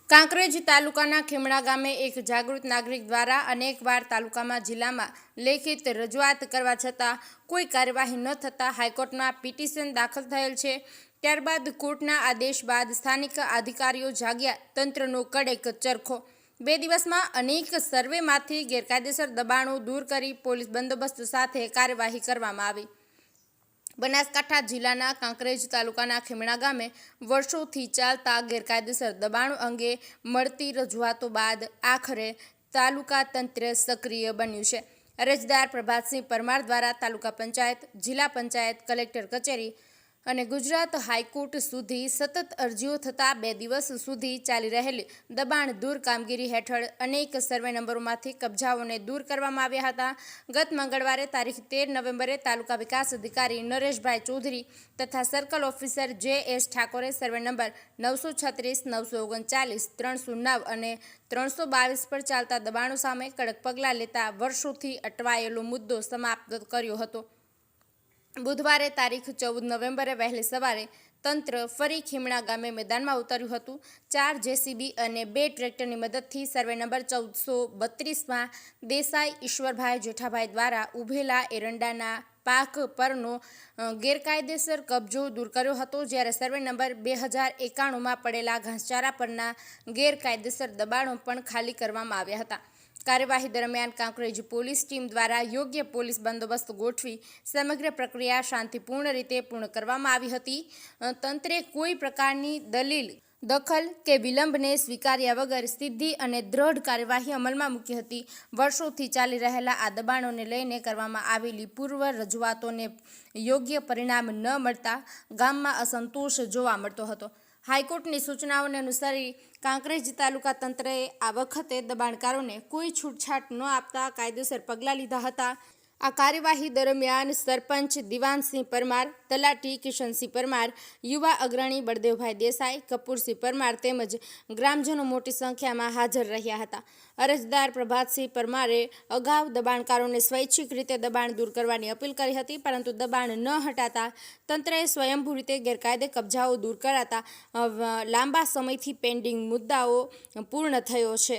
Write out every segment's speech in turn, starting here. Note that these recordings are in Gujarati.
કાંકરેજ તાલુકાના ખીમણા ગામે એક જાગૃત નાગરિક દ્વારા અનેકવાર તાલુકામાં જિલ્લામાં લેખિત રજૂઆત કરવા છતાં કોઈ કાર્યવાહી ન થતાં હાઈકોર્ટમાં પિટિશન દાખલ થયેલ છે। ત્યારબાદ કોર્ટના આદેશ બાદ સ્થાનિક અધિકારીઓ જાગ્યા, તંત્રનો કડક ચરખો। 2 દિવસમાં અનેક સર્વેમાંથી ગેરકાયદેસર દબાણો દૂર કરી પોલીસ બંદોબસ્ત સાથે કાર્યવાહી કરવામાં આવી। બનાસકાંઠા જિલ્લાના કાંકરેજ તાલુકાના ખીમણા ગામે વર્ષોથી ચાલતા ગેરકાયદેસર દબાણો અંગે મળતી રજૂઆતો બાદ આખરે તાલુકા તંત્ર સક્રિય બન્યું છે। અરજદાર પ્રભાતસિંહ પરમાર દ્વારા તાલુકા પંચાયત, જિલ્લા પંચાયત, કલેક્ટર કચેરી અને ગુજરાત હાઈકોર્ટ સુધી સતત અરજીઓ થતાં 2 દિવસ સુધી ચાલી રહેલી દબાણ દૂર કામગીરી હેઠળ અનેક સર્વે નંબરોમાંથી કબજાઓને દૂર કરવામાં આવ્યા હતા। ગત મંગળવારે તારીખ 13 નવેમ્બરે તાલુકા વિકાસ અધિકારી નરેશભાઈ ચૌધરી તથા સર્કલ ઓફિસર જે.એસ. ઠાકોરે સર્વે નંબર 936, 939, 309 અને 322 પર ચાલતા દબાણો સામે કડક પગલાં લેતા વર્ષોથી અટવાયેલો મુદ્દો સમાપ્ત કર્યો હતો। બુધવારે તારીખ 14 નવેમ્બરે વહેલી સવારે તંત્ર ફરી ખીમણા ગામે મેદાનમાં ઉતર્યું હતું। 4 જેસીબી અને 2 ટ્રેક્ટરની મદદથી સર્વે નંબર 1432માં દેસાઈ ઈશ્વરભાઈ જેઠાભાઈ દ્વારા ઉભેલા એરંડાના પાક પરનો ગેરકાયદેસર કબજો દૂર કર્યો હતો, જ્યારે સર્વે નંબર 2091માં પડેલા ઘાસચારા પરના ગેરકાયદેસર દબાણો પણ ખાલી કરવામાં આવ્યા હતા। કાર્યવાહી દરમિયાન કાંકરેજ પોલીસ ટીમ દ્વારા યોગ્ય પોલીસ બંદોબસ્ત ગોઠવી સમગ્ર પ્રક્રિયા શાંતિપૂર્ણ રીતે પૂર્ણ કરવામાં આવી હતી। તંત્રે કોઈ પ્રકારની દખલ કે વિલંબને સ્વીકાર્યા વગર સીધી અને દ્રઢ કાર્યવાહી અમલમાં મૂકી હતી। વર્ષોથી ચાલી રહેલા આ દબાણોને લઈને કરવામાં આવેલી પૂર્વ રજૂઆતોને યોગ્ય પરિણામ ન મળતા ગામમાં અસંતોષ જોવા મળતો હતો। હાઈકોર્ટની સૂચનાઓને અનુસરી કાંકરેજ તાલુકા તંત્રએ આ વખતે દબાણકારોને કોઈ છૂટછાટ ન આપતા કાયદેસર પગલાં લીધા હતા। આ કાર્યવાહી દરમિયાન સરપંચ દિવાનસિંહ પરમાર, તલાટી કિશનસિંહ પરમાર, યુવા અગ્રણી બળદેવભાઈ દેસાઈ, કપૂરસિંહ પરમાર તેમજ ગ્રામજનો મોટી સંખ્યામાં હાજર રહ્યા હતા। અરજદાર પ્રભાતસિંહ પરમારે અગાઉ દબાણકારોને સ્વૈચ્છિક રીતે દબાણ દૂર કરવાની અપીલ કરી હતી, પરંતુ દબાણ ન હટાતા તંત્રએ સ્વયંભૂ રીતે ગેરકાયદે કબજાઓ દૂર કરાતા લાંબા સમયથી પેન્ડિંગ મુદ્દાઓ પૂર્ણ થયો છે।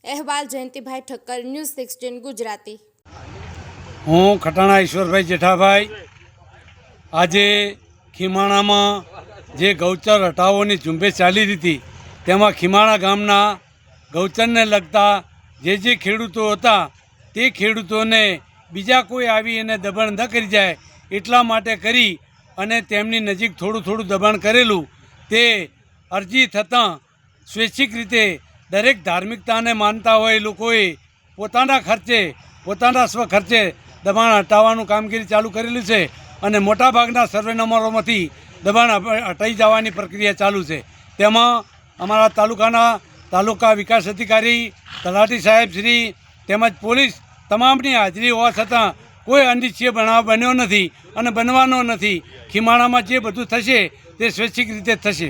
અહેવાલ જયંતિભાઈ ઠક્કર, ન્યૂઝ 16 ગુજરાતી। હું ખટાણા ઈશ્વરભાઈ જેઠાભાઈ આજે ખીમાણામાં જે ગૌચર હટાવોની ઝુંબેશ ચાલી રહી હતી તેમાં ખીમાણા ગામના ગૌચરને લગતા જે ખેડૂતો હતા તે ખેડૂતોને બીજા કોઈ આવી એને દબાણ ન કરી જાય એટલા માટે કરી અને તેમની નજીક થોડું દબાણ કરેલું તે અરજી થતાં સ્વૈચ્છિક રીતે દરેક ધાર્મિકતાને માનતા હોય લોકોએ પોતાના ખર્ચે, પોતાના સ્વખર્ચે દબાણ હટાવવાનું કામગીરી ચાલુ કરેલું છે અને મોટાભાગના સર્વે નંબરોમાંથી દબાણ હટાઈ જવાની પ્રક્રિયા ચાલુ છે। તેમાં અમારા તાલુકા વિકાસ અધિકારી, તલાટી સાહેબશ્રી તેમજ પોલીસ તમામની હાજરી હોવા છતાં કોઈ અનિચ્છનીય બનાવ બન્યો નથી અને બનવાનો નથી। ખીમાણામાં જે બધું થશે તે સ્વૈચ્છિક રીતે થશે।